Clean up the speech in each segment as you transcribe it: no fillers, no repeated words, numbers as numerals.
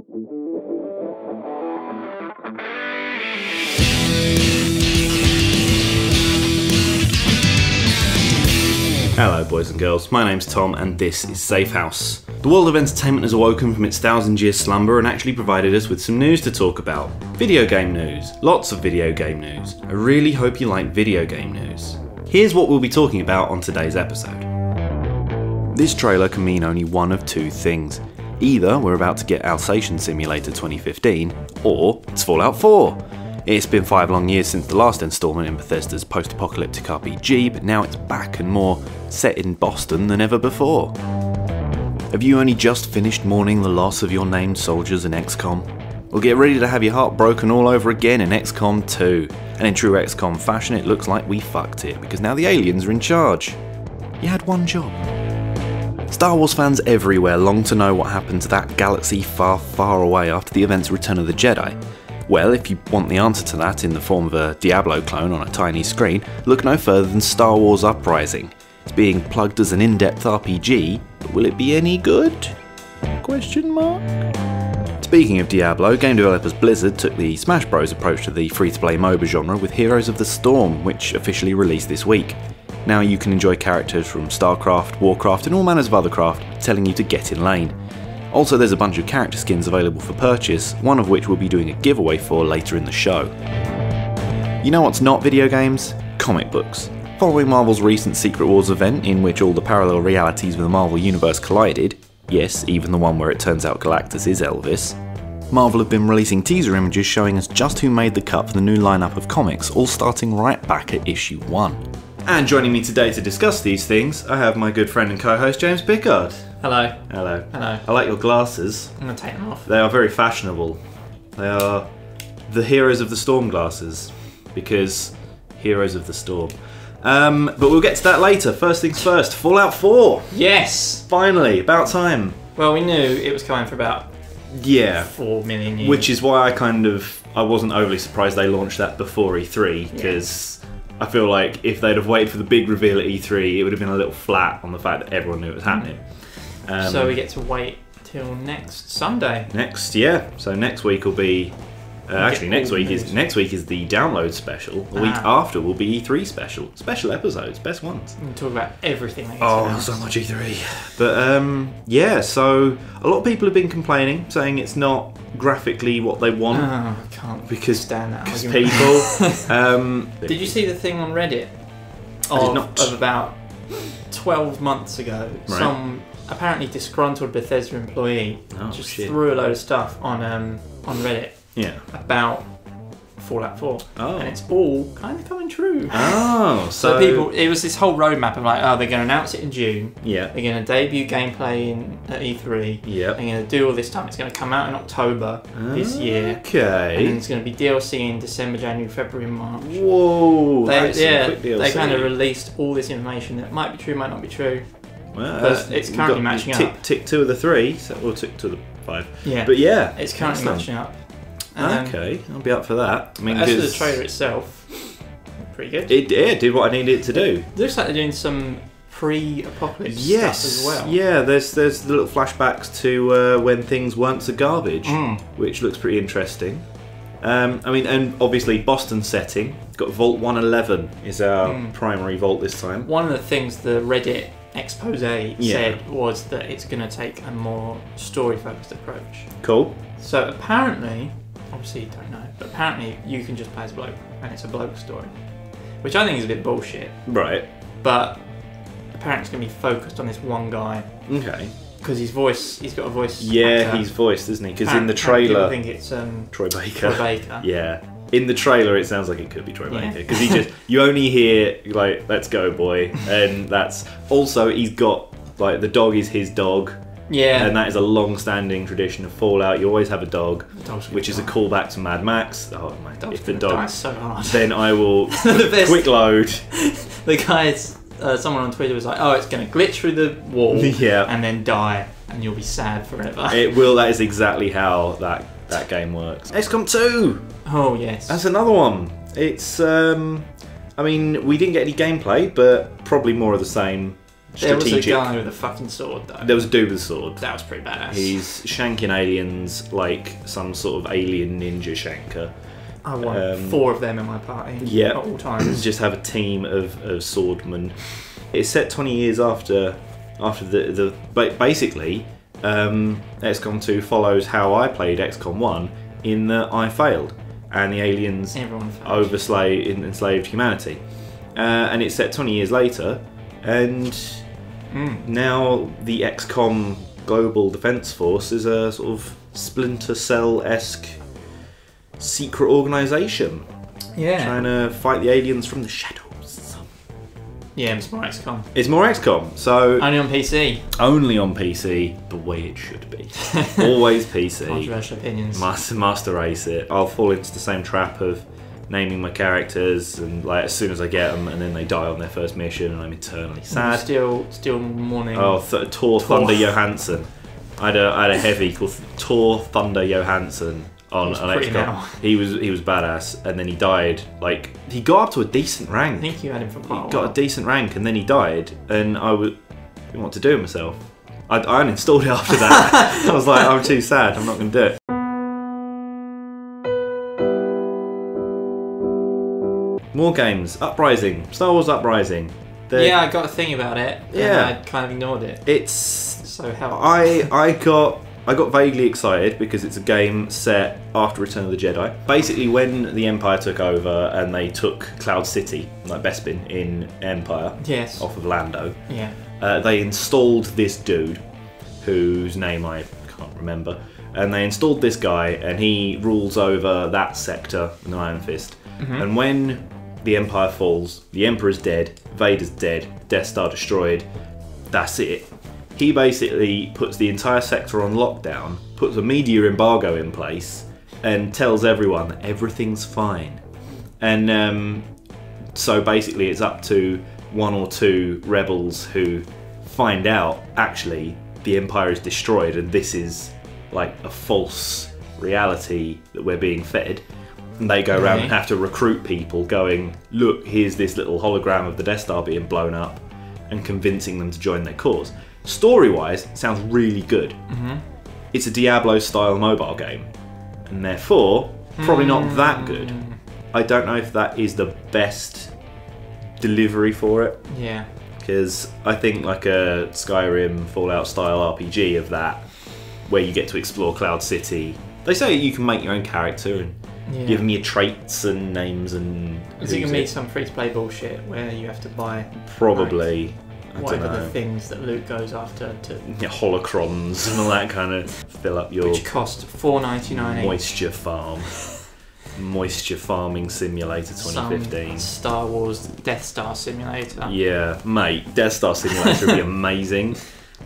Hello boys and girls, my name's Tom and this is Safehouse. The world of entertainment has awoken from its 1,000-year slumber and actually provided us with some news to talk about. Video game news, lots of video game news. I really hope you like video game news. Here's what we'll be talking about on today's episode. This trailer can mean only one of two things. Either we're about to get Alsatian Simulator 2015, or it's Fallout 4. It's been 5 long years since the last installment in Bethesda's post-apocalyptic RPG, but now it's back and more set in Boston than ever before. Have you only just finished mourning the loss of your named soldiers in XCOM? Well, get ready to have your heart broken all over again in XCOM 2. And in true XCOM fashion, it looks like we fucked it, because now the aliens are in charge. You had one job. Star Wars fans everywhere long to know what happened to that galaxy far, far away after the events of Return of the Jedi. Well, if you want the answer to that in the form of a Diablo clone on a tiny screen, look no further than Star Wars Uprising. It's being plugged as an in-depth RPG, but will it be any good? Question mark? Speaking of Diablo, game developers Blizzard took the Smash Bros approach to the free-to-play MOBA genre with Heroes of the Storm, which officially released this week. Now you can enjoy characters from StarCraft, Warcraft and all manners of other craft telling you to get in lane. Also, there's a bunch of character skins available for purchase, one of which we'll be doing a giveaway for later in the show. You know what's not video games? Comic books. Following Marvel's recent Secret Wars event, in which all the parallel realities of the Marvel Universe collided, yes, even the one where it turns out Galactus is Elvis, Marvel have been releasing teaser images showing us just who made the cut for the new lineup of comics, all starting right back at issue 1. And joining me today to discuss these things, I have my good friend and co-host James Pickard. Hello. Hello. Hello. I like your glasses. I'm going to take them off. They are very fashionable. They are the Heroes of the Storm glasses, because Heroes of the Storm. But we'll get to that later. First things first, Fallout 4. Yes! Finally, about time. Well, we knew it was coming for about 4 million years. Which is why I wasn't overly surprised they launched that before E3, because I feel like if they'd have waited for the big reveal at E3, it would have been a little flat on the fact that everyone knew it was happening. So we get to wait till next Sunday. So next week will be... next week is the download special. The week after will be E3 special. Special episodes, best ones. We can talk about everything that gets announced. So much E3. But so a lot of people have been complaining, saying it's not graphically what they want. I can't stand that argument. People... Did you see the thing on Reddit? Of about 12 months ago. Right. Some apparently disgruntled Bethesda employee threw a load of stuff on Reddit. Yeah. About Fallout 4. Oh. And it's all kind of coming true. Oh, so people, it was this whole roadmap of like, they're going to announce it in June. Yeah. They're going to debut gameplay at E3. Yeah. They're going to do all this stuff. It's going to come out in October this year. Okay. And then it's going to be DLC in December, January, February, and March. Whoa. They kind of released all this information that might be true, might not be true. Well, but it's currently matching up. Tick 2 of the 3, or tick 2 of the 5. Yeah. But yeah. It's currently matching up. Okay, I'll be up for that. I mean, as for the trailer itself, pretty good. It did what I needed it to do. It looks like they're doing some pre-apocalypse stuff as well. Yeah, there's the little flashbacks to when things weren't so garbage, which looks pretty interesting. And obviously Boston setting. Got Vault 111 is our primary vault this time. One of the things the Reddit expose said was that it's going to take a more story-focused approach. Cool. So apparently, obviously you don't know, but apparently you can just play as a bloke, and it's a bloke story, which I think is a bit bullshit. Right. But apparently it's going to be focused on this one guy. Okay. Because he's got a voice. Yeah, actor. he's voiced, isn't he? Because in the trailer, I think it's Troy Baker. Troy Baker. Yeah. In the trailer, it sounds like it could be Troy Baker because you only hear like "Let's go, boy," and that's also he's got like the dog is his dog. Yeah. And that is a long-standing tradition of Fallout. You always have a dog, which is a callback to Mad Max. Oh my! If the dog dies so hard, then I will quick load. The guys, someone on Twitter was like, "Oh, it's going to glitch through the wall, and then die, and you'll be sad forever." It will. That is exactly how that game works. XCOM 2. Oh yes. That's another one. It's I mean, we didn't get any gameplay, but probably more of the same There was a strategic. guy with a fucking sword, though. There was a dude with a sword. That was pretty badass. He's shanking aliens like some sort of alien ninja shanker. I want 4 of them in my party. Yeah. At all times. Just have a team of swordmen. It's set 20 years after the basically XCOM 2 follows how I played XCOM 1 in that I failed and the aliens enslaved humanity. And it's set 20 years later, and now the XCOM Global Defence Force is a sort of Splinter Cell-esque secret organisation. Yeah. Trying to fight the aliens from the shadows. Yeah, it's more XCOM. It's more XCOM, so... Only on PC. Only on PC, the way it should be. Always PC. Controversial opinions. Master race it. I'll fall into the same trap of naming my characters, and like as soon as I get them, and then they die on their first mission, and I'm eternally sad. Still mourning. Oh, Tor Thunder Johansson. I had a heavy called Tor Thunder Johansson on XCOM. He was badass, and then he died. Like he got up to a decent rank. I think you had him for part. He got a decent rank, and then he died, and I didn't know what to do with myself. I uninstalled it after that. I was like, I'm too sad. I'm not going to do it. More games. Uprising. Star Wars Uprising. Yeah, I got a thing about it. Yeah. And I kind of ignored it. It's... So how... I got vaguely excited because it's a game set after Return of the Jedi. Basically, when the Empire took over and they took Cloud City, like Bespin in Empire, yes, off of Lando, yeah, they installed this dude, whose name I can't remember, and they installed this guy, and he rules over that sector in the Iron Fist. Mm-hmm. And when the Empire falls, the Emperor's dead, Vader's dead, Death Star destroyed, that's it. He basically puts the entire sector on lockdown, puts a media embargo in place, and tells everyone everything's fine. And so basically it's up to 1 or 2 rebels who find out, actually, the Empire is destroyed and this is like a false reality that we're being fed. And they go around and have to recruit people going, look, here's this little hologram of the Death Star being blown up, and convincing them to join their cause. Story-wise, it sounds really good. Mm-hmm. It's a Diablo-style mobile game, and therefore, probably not that good. I don't know if that is the best delivery for it. Yeah. Because I think like a Skyrim, Fallout-style RPG of that, where you get to explore Cloud City. They say you can make your own character and give them your traits and names and... Is it going to be some free-to-play bullshit where you have to buy... Probably. Like, whatever the things that Luke goes after to... Yeah, holocrons and all that kind of fill up your... Which cost $4.99 Moisture farm. Moisture Farming Simulator 2015. Some Star Wars Death Star Simulator. Yeah, mate, Death Star Simulator would be amazing.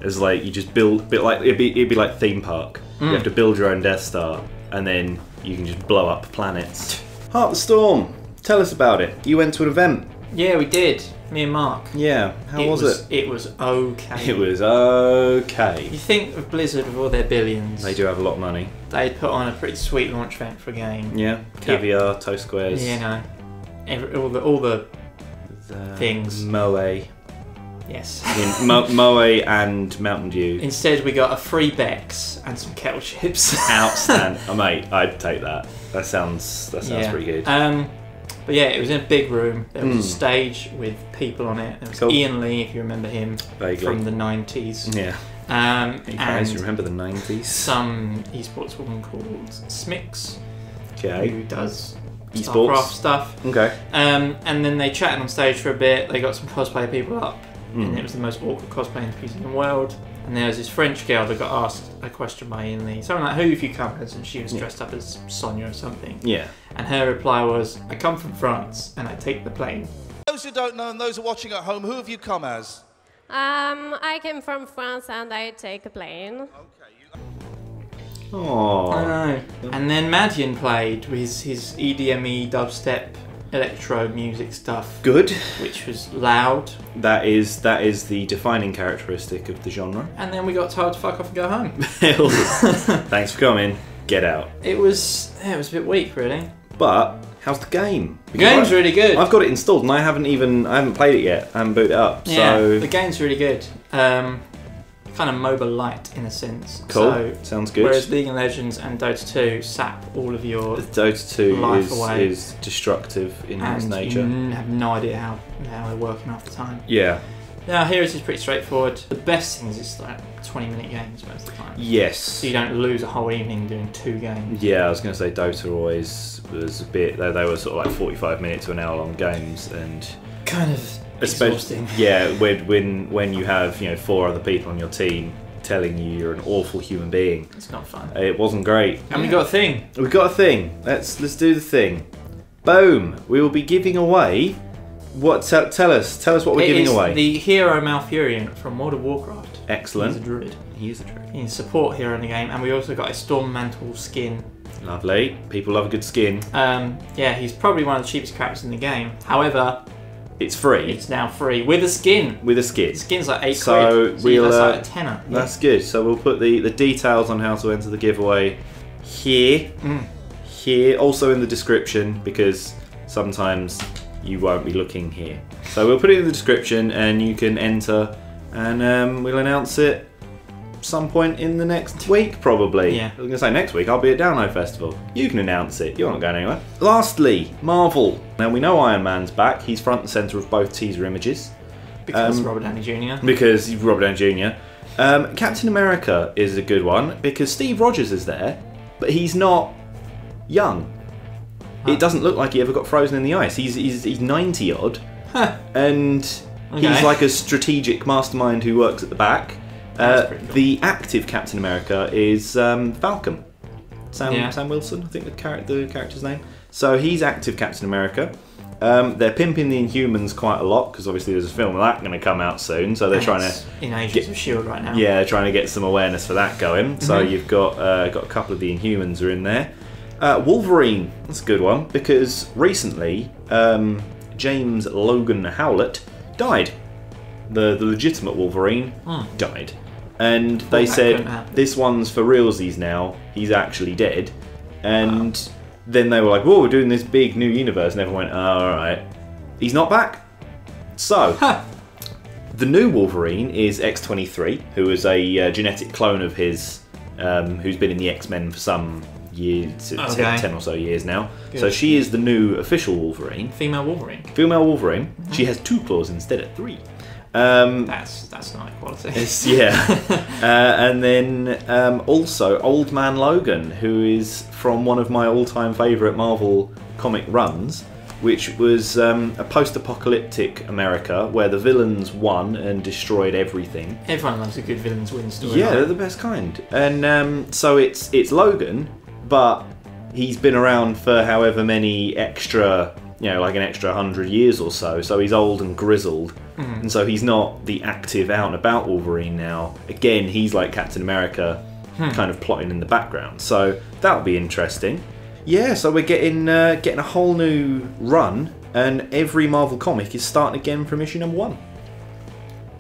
It's like you just build, bit like it'd be like theme park. You have to build your own Death Star, and then you can just blow up planets. Heart of the Storm. Tell us about it. You went to an event. Yeah, we did. Me and Mark. Yeah. How was it? It was okay. It was okay. You think of Blizzard with all their billions. They do have a lot of money. They put on a pretty sweet launch event for a game. Yeah. Caviar, toast squares. You know, all the things. Moe. Yes. Moe and Mountain Dew. Instead, we got a free Becks and some Kettle chips. Outstanding. Oh, mate, I'd take that. That sounds pretty good. But yeah, it was in a big room. There was a stage with people on it. There was Ian Lee, if you remember him, from the 90s. Yeah. You guys remember the 90s? Some esports woman called Smix, who does esports StarCraft stuff. Okay. And then they chatted on stage for a bit. They got some cosplay people up, and it was the most awkward cosplaying piece in the world. And there was this French girl that got asked a question by Ian Lee. Something like, who have you come as? And she was dressed up as Sonia or something. Yeah. And her reply was, I come from France and I take the plane. Those who don't know and those who are watching at home, who have you come as? I came from France and I take a plane. Okay. Oh. I know. And then Madian played with his EDME dubstep electro music stuff. Good. Which was loud. That is the defining characteristic of the genre. And then we got told to fuck off and go home. Thanks for coming. Get out. It was a bit weak, really. But how's the game? The game's really good. I've got it installed and I haven't played it yet. I haven't booted it up. Yeah, so the game's really good. Kind of MOBA light in a sense. Cool. So, sounds good. Whereas League of Legends and Dota 2 sap all of your Dota 2 life away. is destructive in its and nature. you have no idea how they're working half the time. Yeah. Now, Heroes is pretty straightforward. The best thing is it's like 20-minute games most of the time. Yes. So you don't lose a whole evening doing 2 games. Yeah, I was going to say Dota always was a bit. They were sort of like 45 minute to an hour long games, and Kind of exhausting. Yeah, when you have 4 other people on your team telling you you're an awful human being. It's not fun. It wasn't great. And we got a thing. We've got a thing. Let's do the thing. Boom. We will be giving away. What? Tell us what we're giving away. The hero Malfurion from World of Warcraft. Excellent. He's a druid. He is a druid. He's a support hero in the game, and we also got a Storm Mantle skin. Lovely. People love a good skin. Yeah, he's probably one of the cheapest characters in the game. However, It's free. it's now free with a skin. With a skin. The skin's like 8 So quid. we'll, That's like a tenner. That's good. So we'll put the details on how to enter the giveaway here. Here. Also in the description, because sometimes you won't be looking here. So we'll put it in the description and you can enter, and we'll announce it some point in the next week, probably. Yeah. I was going to say next week I'll be at Download Festival. You can announce it. You're not going anywhere. Lastly, Marvel. Now we know Iron Man's back. He's front and centre of both teaser images. Because Robert Downey Jr. Because he's Robert Downey Jr. Captain America is a good one because Steve Rogers is there, but he's not young. It doesn't look like he ever got frozen in the ice. He's 90 odd, and he's like a strategic mastermind who works at the back. That's pretty cool. The active Captain America is Falcon. Sam Wilson, I think the character's name. So he's active Captain America. They're pimping the Inhumans quite a lot because obviously there's a film of that going to come out soon. So they're trying to in Agents of S.H.I.E.L.D. right now. Yeah, trying to get some awareness for that going. So you've got a couple of the Inhumans are in there. Wolverine, that's a good one because recently James Logan Howlett died. The legitimate Wolverine died. And they said, this one's for realsies now, he's actually dead. And then they were like, whoa, we're doing this big new universe. And everyone went, oh, alright. He's not back. So, the new Wolverine is X-23, who is a genetic clone of his, who's been in the X-Men for some years, 10 or so years now. Good. So she is the new official Wolverine. Female Wolverine. Female Wolverine. She has 2 claws instead of 3. That's not equality. And then also Old Man Logan, who is from one of my all-time favourite Marvel comic runs, which was a post-apocalyptic America where the villains won and destroyed everything. Everyone loves a good villains win story. Yeah, they're the best kind. And so it's Logan, but he's been around for however many extra, like an extra 100 years or so. So he's old and grizzled. And so he's not the active out and about Wolverine now. Again, he's like Captain America, kind of plotting in the background. So that'll be interesting. Yeah, so we're getting a whole new run, and every Marvel comic is starting again from issue number 1.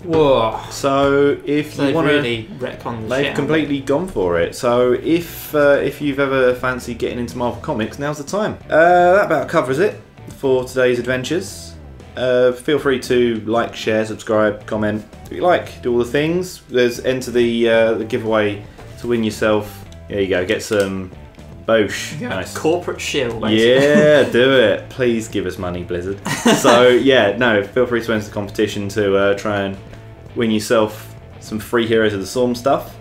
Whoa! So if you want to, really retconned the they've shit completely gone for it. So if you've ever fancied getting into Marvel comics, now's the time. That about covers it for today's adventures. Feel free to like, share, subscribe, comment. If you like, do all the things. There's enter the giveaway to win yourself. There you go. Get some Bosch. Nice. Corporate shield, basically. Yeah, do it. Please give us money, Blizzard. So yeah, no. Feel free to enter the competition to try and win yourself some free Heroes of the Storm stuff.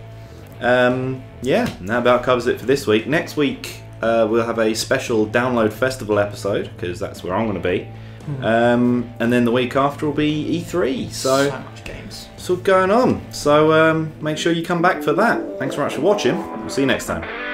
Yeah, and that about covers it for this week. Next week we'll have a special Download Festival episode because that's where I'm going to be. And then the week after will be E3. So much games. It's all going on. So make sure you come back for that. Thanks very much for watching. We'll see you next time.